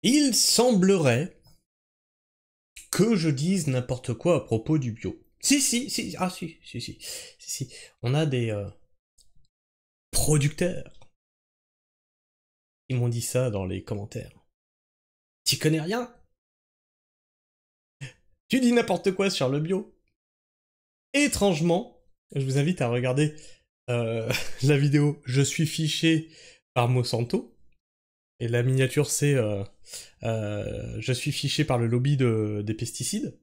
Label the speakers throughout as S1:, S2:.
S1: Il semblerait que je dise n'importe quoi à propos du bio. Si. On a des producteurs qui m'ont dit ça dans les commentaires. Tu connais rien? Tu dis n'importe quoi sur le bio. Étrangement, je vous invite à regarder la vidéo Je suis fiché par Monsanto. Et la miniature c'est Je suis fiché par le lobby des pesticides.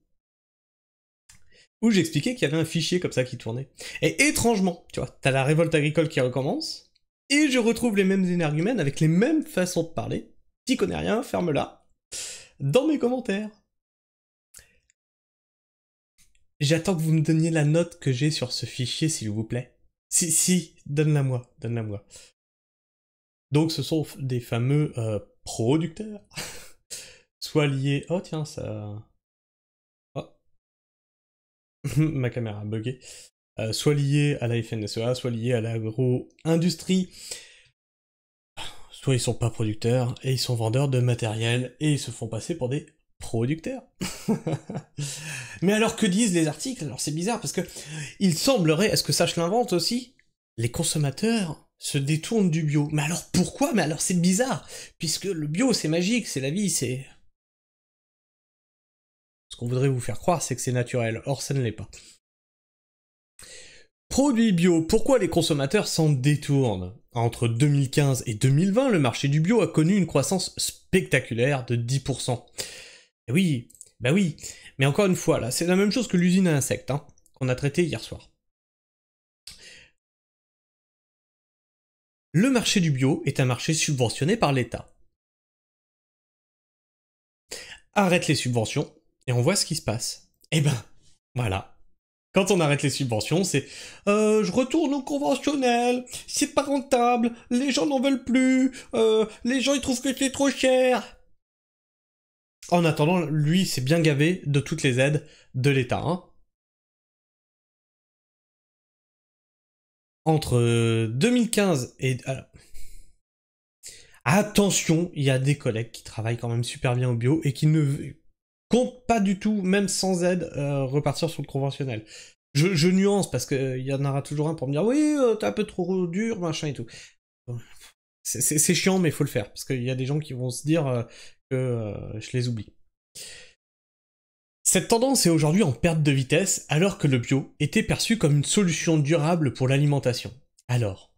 S1: Où j'expliquais qu'il y avait un fichier comme ça qui tournait. Et étrangement, tu vois, t'as la révolte agricole qui recommence, et je retrouve les mêmes énergumènes avec les mêmes façons de parler. T'y connais rien, ferme-la. Dans mes commentaires. J'attends que vous me donniez la note que j'ai sur ce fichier, s'il vous plaît. Si, donne-la moi. Donc ce sont des fameux producteurs. Soit liés... Oh tiens, ça... Oh. Ma caméra a bugué. Soit liés à la FNSEA, soit liés à l'agro-industrie. Soit ils sont pas producteurs, et ils sont vendeurs de matériel, et ils se font passer pour des producteurs. Mais alors que disent les articles? Alors c'est bizarre, parce que il semblerait, est-ce que ça je l'invente aussi? Les consommateurs se détournent du bio. Mais alors pourquoi? Mais alors c'est bizarre, puisque le bio c'est magique, c'est la vie, c'est... Ce qu'on voudrait vous faire croire, c'est que c'est naturel, or ça ne l'est pas. Produits bio, pourquoi les consommateurs s'en détournent? Entre 2015 et 2020, le marché du bio a connu une croissance spectaculaire de 10%. Et oui, bah oui, mais encore une fois, là, c'est la même chose que l'usine à insectes, hein, qu'on a traité hier soir. Le marché du bio est un marché subventionné par l'État. Arrête les subventions, et on voit ce qui se passe. Eh ben, voilà. Quand on arrête les subventions, c'est je retourne au conventionnel, c'est pas rentable, les gens n'en veulent plus, les gens ils trouvent que c'est trop cher. En attendant, lui c'est bien gavé de toutes les aides de l'État. Hein. Entre 2015 et... Alors, attention, il y a des collègues qui travaillent quand même super bien au bio et qui ne comptent pas du tout, même sans aide, repartir sur le conventionnel. Je nuance parce qu'il y en aura toujours un pour me dire oui, t'es un peu trop dur, machin et tout. C'est chiant, mais il faut le faire parce qu'il y a des gens qui vont se dire que je les oublie. Cette tendance est aujourd'hui en perte de vitesse alors que le bio était perçu comme une solution durable pour l'alimentation. Alors,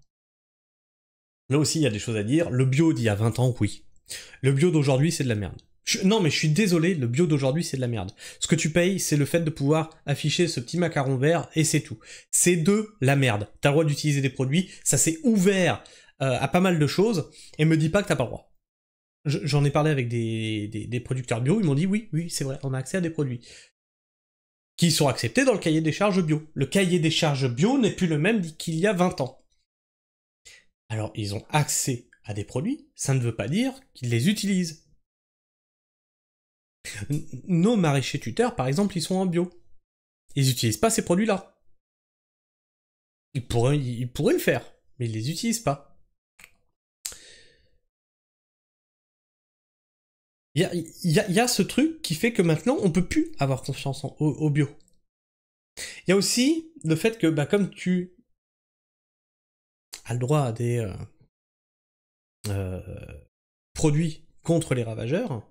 S1: là aussi il y a des choses à dire. Le bio d'il y a 20 ans, oui. Le bio d'aujourd'hui, c'est de la merde. Non, mais je suis désolé, le bio d'aujourd'hui, c'est de la merde. Ce que tu payes, c'est le fait de pouvoir afficher ce petit macaron vert, et c'est tout. C'est de la merde. T'as le droit d'utiliser des produits, ça s'est ouvert à pas mal de choses, et me dis pas que t'as pas le droit. J'en ai parlé avec des producteurs bio, ils m'ont dit oui, c'est vrai, on a accès à des produits qui sont acceptés dans le cahier des charges bio. Le cahier des charges bio n'est plus le même qu'il y a 20 ans. Alors, ils ont accès à des produits, ça ne veut pas dire qu'ils les utilisent. Nos maraîchers tuteurs, par exemple, ils sont en bio. Ils n'utilisent pas ces produits-là. Ils pourraient le faire, mais ils les utilisent pas. Il y a ce truc qui fait que maintenant, on peut plus avoir confiance au bio. Il y a aussi le fait que, bah, comme tu as le droit à des produits contre les ravageurs,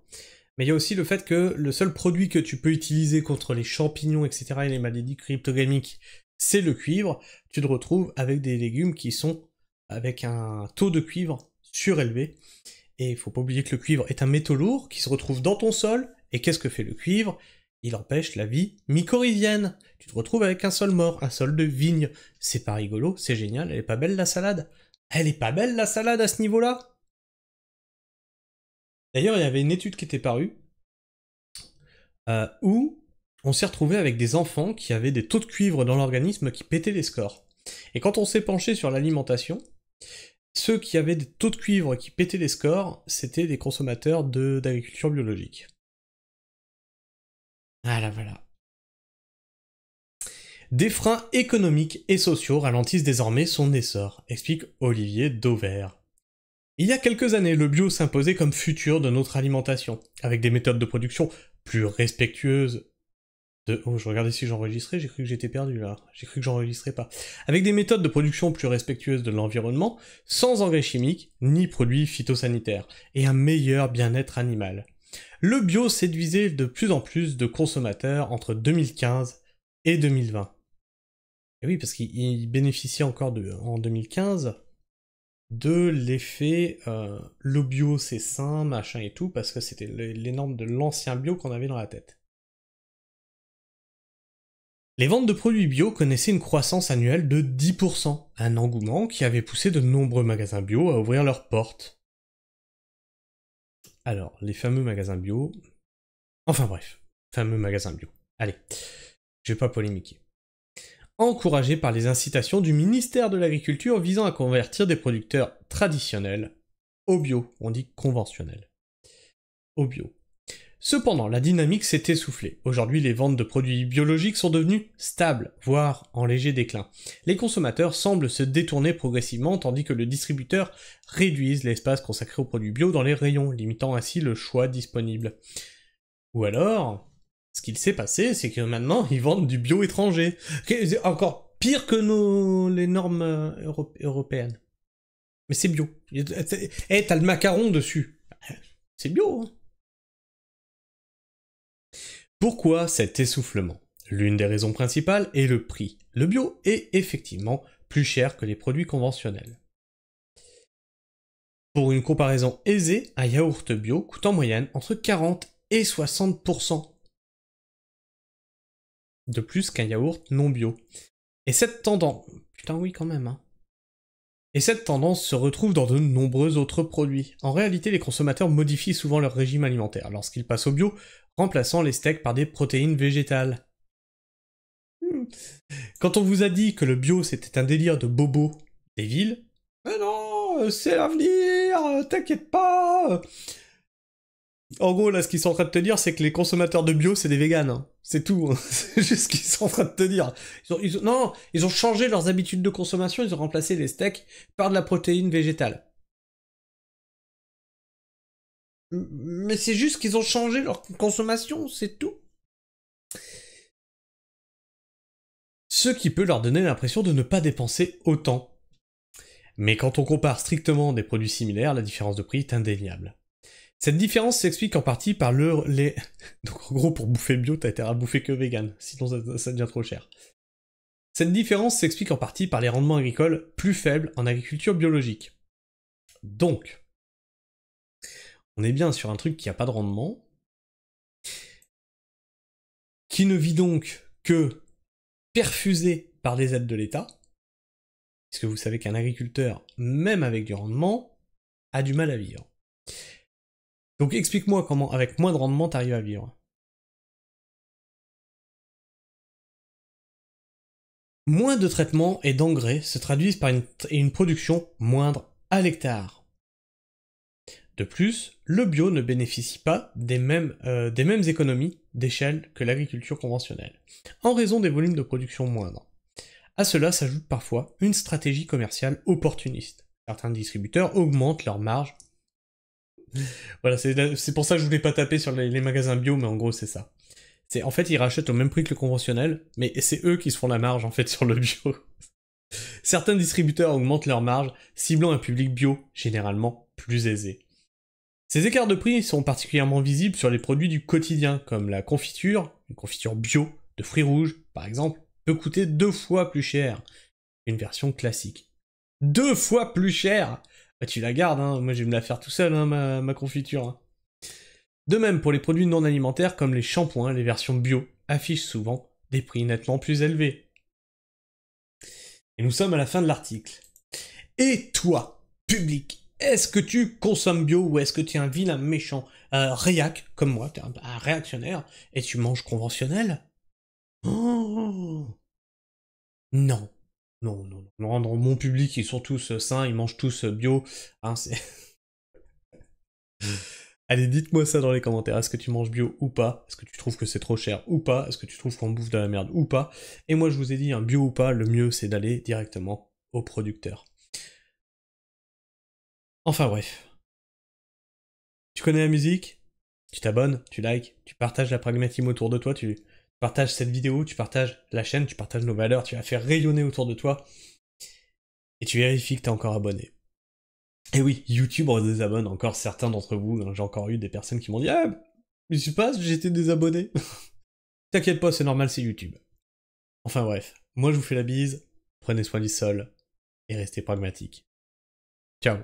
S1: mais il y a aussi le fait que le seul produit que tu peux utiliser contre les champignons, etc., et les maladies cryptogamiques, c'est le cuivre. Tu te retrouves avec des légumes qui sont avec un taux de cuivre surélevé. Et il faut pas oublier que le cuivre est un métaux lourd qui se retrouve dans ton sol. Et qu'est-ce que fait le cuivre? Il empêche la vie mycorhizienne. Tu te retrouves avec un sol mort, un sol de vigne. C'est pas rigolo, c'est génial, elle est pas belle la salade. Elle est pas belle la salade à ce niveau-là? D'ailleurs, il y avait une étude qui était parue où on s'est retrouvé avec des enfants qui avaient des taux de cuivre dans l'organisme qui pétaient les scores. Et quand on s'est penché sur l'alimentation, ceux qui avaient des taux de cuivre qui pétaient les scores, c'était des consommateurs d'agriculture biologique. Voilà. Des freins économiques et sociaux ralentissent désormais son essor, explique Olivier Dauvert. Il y a quelques années, le bio s'imposait comme futur de notre alimentation, avec des méthodes de production plus respectueuses de... Oh, je regardais si j'enregistrais, j'ai cru que j'étais perdu là, j'ai cru que j'enregistrais pas. Avec des méthodes de production plus respectueuses de l'environnement, sans engrais chimiques, ni produits phytosanitaires, et un meilleur bien-être animal. Le bio séduisait de plus en plus de consommateurs entre 2015 et 2020. Et oui, parce qu'il bénéficiait encore en 2015 de l'effet le bio c'est sain, machin et tout, parce que c'était les normes de l'ancien bio qu'on avait dans la tête. Les ventes de produits bio connaissaient une croissance annuelle de 10%, un engouement qui avait poussé de nombreux magasins bio à ouvrir leurs portes. Alors, les fameux magasins bio... Enfin bref, fameux magasins bio. Allez, je vais pas polémiquer. Encouragés par les incitations du ministère de l'Agriculture visant à convertir des producteurs traditionnels au bio, on dit conventionnel, au bio. Cependant, la dynamique s'est essoufflée. Aujourd'hui, les ventes de produits biologiques sont devenues stables, voire en léger déclin. Les consommateurs semblent se détourner progressivement, tandis que le distributeur réduise l'espace consacré aux produits bio dans les rayons, limitant ainsi le choix disponible. Ou alors, ce qu'il s'est passé, c'est que maintenant, ils vendent du bio étranger. C'est encore pire que les normes européennes. Mais c'est bio. Eh, t'as le macaron dessus. C'est bio, hein. Pourquoi cet essoufflement? L'une des raisons principales est le prix. Le bio est effectivement plus cher que les produits conventionnels. Pour une comparaison aisée, un yaourt bio coûte en moyenne entre 40 et 60% de plus qu'un yaourt non bio. Et cette tendance... Putain oui quand même, hein. Et cette tendance se retrouve dans de nombreux autres produits. En réalité, les consommateurs modifient souvent leur régime alimentaire lorsqu'ils passent au bio, remplaçant les steaks par des protéines végétales. Quand on vous a dit que le bio c'était un délire de bobo des villes, mais non, c'est l'avenir, t'inquiète pas. En gros, là, ce qu'ils sont en train de te dire, c'est que les consommateurs de bio, c'est des véganes. Hein. C'est tout. Hein. C'est juste ce qu'ils sont en train de te dire. Non, ils ont changé leurs habitudes de consommation, ils ont remplacé les steaks par de la protéine végétale. Mais c'est juste qu'ils ont changé leur consommation, c'est tout. Ce qui peut leur donner l'impression de ne pas dépenser autant. Mais quand on compare strictement des produits similaires, la différence de prix est indéniable. Cette différence s'explique en partie par les... Donc en gros, pour bouffer bio, t'as intérêt à bouffer que vegan, sinon ça devient trop cher. Cette différence s'explique en partie par les rendements agricoles plus faibles en agriculture biologique. Donc, on est bien sur un truc qui n'a pas de rendement, qui ne vit donc que perfusé par des aides de l'État, puisque vous savez qu'un agriculteur, même avec du rendement, a du mal à vivre. Donc explique-moi comment, avec moins de rendement, t'arrives à vivre. Moins de traitements et d'engrais se traduisent par une production moindre à l'hectare. De plus, le bio ne bénéficie pas des mêmes économies d'échelle que l'agriculture conventionnelle, en raison des volumes de production moindres. À cela s'ajoute parfois une stratégie commerciale opportuniste. Certains distributeurs augmentent leurs marges. Voilà, c'est pour ça que je voulais pas taper sur les magasins bio, mais en gros c'est ça. En fait, ils rachètent au même prix que le conventionnel, mais c'est eux qui se font la marge en fait sur le bio. Certains distributeurs augmentent leurs marges, ciblant un public bio généralement plus aisé. Ces écarts de prix sont particulièrement visibles sur les produits du quotidien, comme la confiture, une confiture bio de fruits rouges par exemple, peut coûter 2 fois plus cher qu'une version classique. 2 fois plus cher! Bah tu la gardes, hein, moi je vais me la faire tout seul, hein, ma confiture. Hein. De même pour les produits non alimentaires comme les shampoings, les versions bio affichent souvent des prix nettement plus élevés. Et nous sommes à la fin de l'article. Et toi, public, est-ce que tu consommes bio ou est-ce que tu es un vilain méchant réac, comme moi, tu es un réactionnaire, et tu manges conventionnel? Oh non. Non, non, non. Dans mon public, ils sont tous sains, ils mangent tous bio. Hein, c'est... Allez, dites-moi ça dans les commentaires. Est-ce que tu manges bio ou pas? Est-ce que tu trouves que c'est trop cher ou pas? Est-ce que tu trouves qu'on bouffe de la merde ou pas? Et moi, je vous ai dit, un bio ou pas, le mieux, c'est d'aller directement au producteur. Enfin bref. Tu connais la musique? Tu t'abonnes, tu likes, tu partages la pragmatisme autour de toi, tu partages cette vidéo, tu partages la chaîne, tu partages nos valeurs, tu la fais rayonner autour de toi, et tu vérifies que t'es encore abonné. Et oui, YouTube redésabonne encore certains d'entre vous, hein, j'ai encore eu des personnes qui m'ont dit « Ah, mais je sais pas, j'étais désabonné !» T'inquiète pas, c'est normal, c'est YouTube. Enfin bref, moi je vous fais la bise, prenez soin du sol, et restez pragmatiques. Ciao.